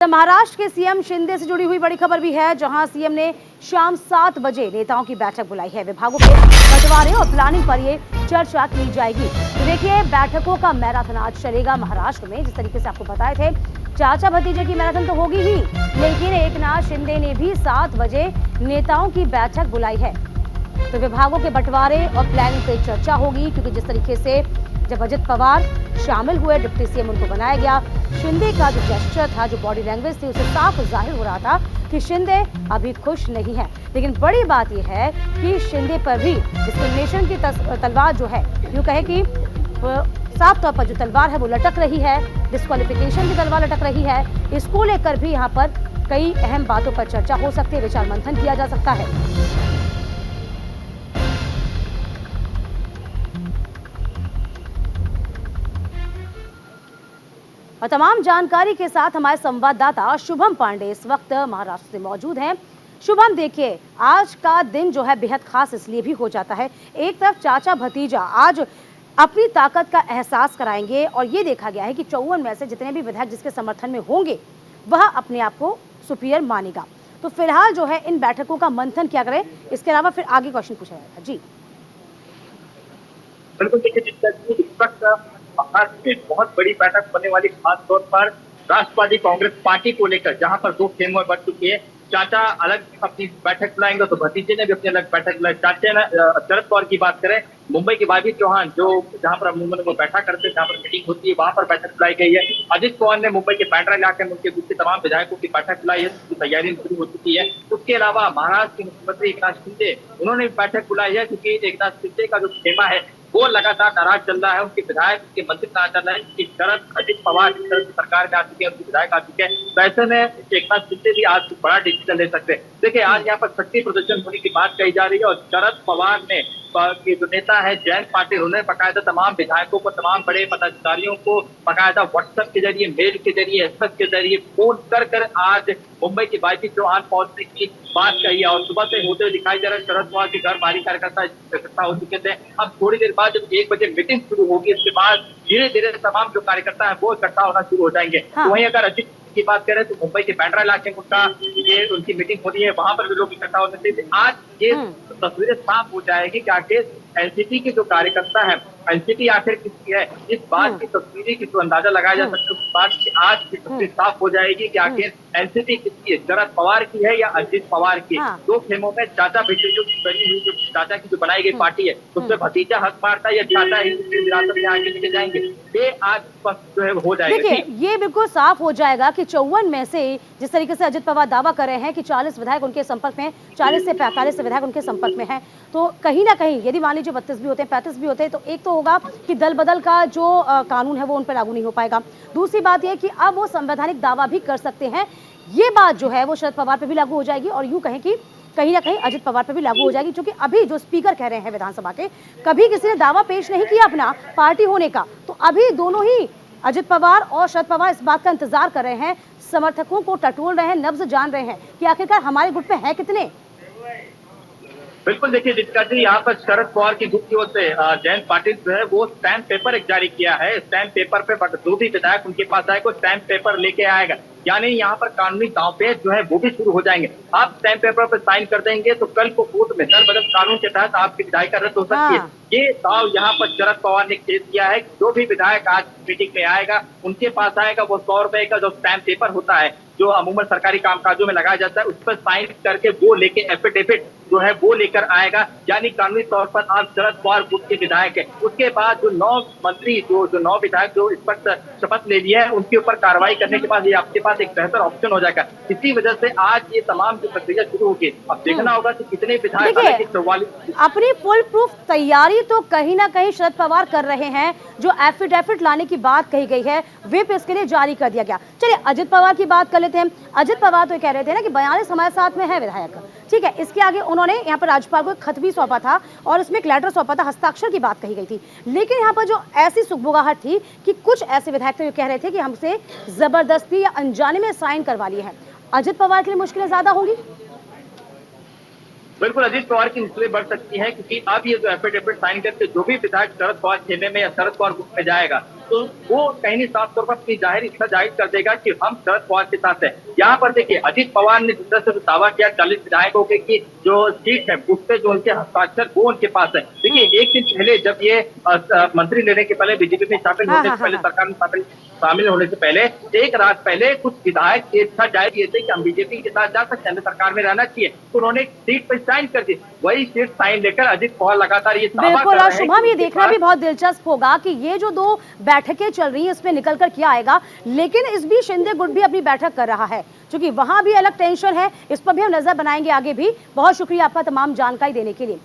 तो महाराष्ट्र के सीएम शिंदे से जुड़ी हुई बड़ी खबर भी है, जहां सीएम ने शाम 7 बजे नेताओं की बैठक बुलाई है। विभागों के बंटवारे और प्लानिंग पर ये चर्चा की जाएगी। तो देखिए, बैठकों का मैराथन आज चलेगा महाराष्ट्र में। जिस तरीके से आपको बताए थे, चाचा भतीजे की मैराथन तो होगी ही, लेकिन एकनाथ शिंदे ने भी 7 बजे नेताओं की बैठक बुलाई है। तो विभागों के बंटवारे और प्लानिंग पर चर्चा होगी, क्योंकि जिस तरीके से जब अजित पवार शामिल हुए, डिप्टी सीएम उनको बनाया गया, शिंदे का जो जेस्चर था, जो बॉडी लैंग्वेज थी, उसे साफ जाहिर हो रहा था कि शिंदे अभी खुश नहीं है। लेकिन बड़ी बात यह है कि शिंदे पर भी डिस्क्रिमिनेशन की तलवार जो है, यूं कहे कि साफ तौर पर जो तलवार है वो लटक रही है, डिस्क्वालिफिकेशन की तलवार लटक रही है। इसको लेकर भी यहाँ पर कई अहम बातों पर चर्चा हो सकती है, विचार मंथन किया जा सकता है। और तमाम जानकारी के साथ हमारे संवाददाता शुभम पांडे इस वक्त महाराष्ट्र से मौजूद हैं। शुभम, देखिए, आज का दिन जो है बेहद खास इसलिए भी हो जाता है। एक तरफ चाचा भतीजा आज अपनी ताकत का एहसास कराएंगे और ये देखा गया है कि 54 में से जितने भी विधायक जिसके समर्थन में होंगे, वह अपने आप को सुपीरियर मानेगा। तो फिलहाल जो है इन बैठकों का मंथन क्या करें, इसके अलावा फिर आगे क्वेश्चन पूछा जाएगा। जी बिल्कुल, देखिए, इस वक्त महाराष्ट्र में बहुत बड़ी बैठक होने वाली, खास तौर पर राष्ट्रवादी कांग्रेस पार्टी को लेकर, जहां पर दो खेमे बढ़ चुकी है। चाचा अलग अपनी बैठक बुलाएंगे तो भतीजे ने भी अपनी अलग बैठक बुलाई। चाचा ने शरद पवार की बात करें, मुंबई के वाजिद चौहान जो जहां पर मुंबई में वो बैठा करते हैं, जहां पर मीटिंग होती है, वहां पर बैठक बुलाई गई है। अजित पवार ने मुंबई के बांद्रा इलाके में उनके दूसरे तमाम विधायकों की बैठक बुलाई है, उसकी तैयारी शुरू हो चुकी है। उसके अलावा महाराष्ट्र के मुख्यमंत्री एकनाथ शिंदे, उन्होंने भी बैठक बुलाई है, क्योंकि एकनाथ शिंदे का जो खेमा है वो लगातार नाराज चल रहा है। उनके विधायक, उनके मंत्री नाराज चल रहे हैं कि शरद अजित पवार जिस तरह से सरकार में आ चुके हैं, उनके विधायक आ चुके हैं, तो ऐसे में एकनाथ शिंदे भी आज बड़ा डिसीजन ले सकते हैं। देखिए, आज यहाँ पर शक्ति प्रदर्शन होने की बात कही जा रही है, और शरद पवार ने के जो नेता है जयंत पाटिल, उन्होंने बकायदा तमाम विधायकों को, तमाम बड़े पदाधिकारियों को बकायदा व्हाट्सएप के जरिए, मेल के जरिए, एसएमएस के जरिए फोन कर आज मुंबई के वाजिद चौहान पहुंचने की बात कही है। और सुबह से होते हुए दिखाई दे रहा है, शरद पवार के घर भारी कार्यकर्ता इकट्ठा हो चुके थे। अब थोड़ी देर बाद जब 1 बजे मीटिंग शुरू होगी, इसके बाद धीरे धीरे तमाम जो कार्यकर्ता है वो इकट्ठा होना शुरू हो जाएंगे। हाँ। तो वहीं अगर अजित की बात करें तो मुंबई के बांद्रा इलाके में उनकी मीटिंग होनी है, वहां पर भी लोग इकट्ठा होते थे। आज ये तस्वीरें साफ हो जाएगी कि आखिर एनसीपी के जो कार्यकर्ता है, एनसीपी आखिर किसकी है, इस बात की तस्वीरें की तो अंदाजा लगाया जा सकता है। उस बात की आज की तस्वीर साफ हो जाएगी कि आखिर एनसीपी किसकी है, शरद पवार की है या अजित पवार की। दो खेमों में चाचा भतीजे की बनी हुई जो चाचा की जो बनाई गई पार्टी है, उसमें भतीजा हक मारता है या चाचा ही विरासत में आगे लेके जाएंगे, ये आज जो है हो जाएगा। देखिए, ये बिल्कुल साफ हो जाएगा कि 54 में से जिस तरीके से अजित पवार दावा कर रहे हैं कि 40 विधायक उनके संपर्क में, 40 से 45 विधायक उनके संपर्क में हैं, तो कहीं ना कहीं यदि मान लीजिए 32 भी होते हैं, 35 भी होते हैं, तो एक तो होगा कि दल बदल का जो कानून है वो उन पर लागू नहीं हो पाएगा। दूसरी बात यह कि अब वो संवैधानिक दावा भी कर सकते हैं। ये बात जो है वो शरद पवार पे भी लागू हो जाएगी, और यूं कहें कि कहीं ना कहीं अजित पवार पे भी लागू हो जाएगी, क्योंकि अभी जो स्पीकर कह रहे हैं विधानसभा के, कभी किसी ने दावा पेश नहीं किया अपना पार्टी होने का। तो अभी दोनों ही, अजित पवार और शरद पवार, इस बात का इंतजार कर रहे हैं, समर्थकों को टटोल रहे हैं, नब्ज जान रहे हैं कि आखिरकार हमारे गुट पे है कितने। बिल्कुल, देखिए जिसका जी, यहाँ पर शरद पवार की गुट की ओर से जयंत पाटिल जो है वो स्टैम्प पेपर एक जारी किया है। स्टैम्प पेपर पे जो भी विधायक उनके पास आएगा स्टैम्प पेपर लेके आएगा, यानी यहाँ पर कानूनी दांवपेच जो है वो भी शुरू हो जाएंगे। आप स्टैम्प पेपर पर साइन कर देंगे तो कल को कोर्ट में दल बदल कानून के तहत आपकी विधायिका रद्द हो सकती है। ये दाव यहाँ पर शरद पवार ने खेल किया है। जो भी विधायक आज मीटिंग में आएगा, उनके पास आएगा, वो 100 रुपए का जो स्टैम्प पेपर होता है, जो अमूमन सरकारी कामकाजों में लगाया जाता है, उस पर साइन करके वो लेके एफिडेविट जो है वो लेकर आएगा, यानी कानूनी तौर पर आप शरद पवार गुट के विधायक है। उसके बाद जो 9 मंत्री, जो 9 विधायक जो इस पर शपथ ले लिया है, उनके ऊपर कार्रवाई करने के बाद ये आपके पास एक बेहतर ऑप्शन हो जाएगा। इसी वजह से आज ये तमाम जो प्रक्रिया शुरू होगी। अब देखना होगा कि कितने विधायक, 44 अपनी फुल प्रूफ तैयारी तो कहीं ना कहीं शरद पवार कर रहे हैं। जो एफिडेविट लाने की बात कही गई है, व्हिप इसके लिए जारी कर दिया गया। चलिए अजित पवार की बात कर लेते हैं। अजित पवार तो कह रहे थे ना कि 42 हमारे साथ में है विधायक, ठीक है। इसके आगे उन्होंने यहाँ पर राज्यपाल को एक खत भी सौंपा था, और उसमें एक लेटर सौंपा था, हस्ताक्षर की बात कही गई थी। लेकिन यहाँ पर जो ऐसी सुगबुगाहट थी कि कुछ ऐसे विधायक थे जो कह रहे थे कि हमसे जबरदस्ती या अनजाने में साइन करवा लिए हैं। अजित पवार के लिए मुश्किलें ज्यादा होंगी। बिल्कुल, अजित पवार की मुश्किलें बढ़ सकती हैं, क्योंकि अब ये जो एफिडेविट साइन करके जो भी विधायक शरद पवार खेमे में या शरद पवार गुट में जाएगा, तो वो कहीं नहीं साफ तौर पर अपनी जाहिर इच्छा जाहिर कर देगा कि हम शरद पवार के साथ हैं। यहाँ पर देखिए अजित पवार ने जिस तरह से दावा किया 40 विधायकों के की जो सीट है उस पे जो उनके हस्ताक्षर वो उनके पास है। देखिए एक दिन पहले जब ये मंत्री लेने के पहले बीजेपी में शामिल होने से पहले सरकार में शामिल होने से पहले एक रात पहले कुछ विधायक की इच्छा जाहिर किए थे कि हम बीजेपी के साथ जा सकते हैं, हमें सरकार में रहना चाहिए, तो उन्होंने सीट पर साइन कर दी। वही सीट साइन लेकर अजित पवार लगातार ये दावा बिल्कुल। कर और रहे हैं शुभम, कि ये उनके देखना पास भी बहुत दिलचस्प होगा कि ये जो दो बैठकें चल रही हैं इसमें निकल कर क्या आएगा, लेकिन इस बीच शिंदे गुट भी अपनी बैठक कर रहा है, क्योंकि वहां भी अलग टेंशन है। इस पर भी हम नजर बनाएंगे आगे भी। बहुत शुक्रिया आपका तमाम जानकारी देने के लिए।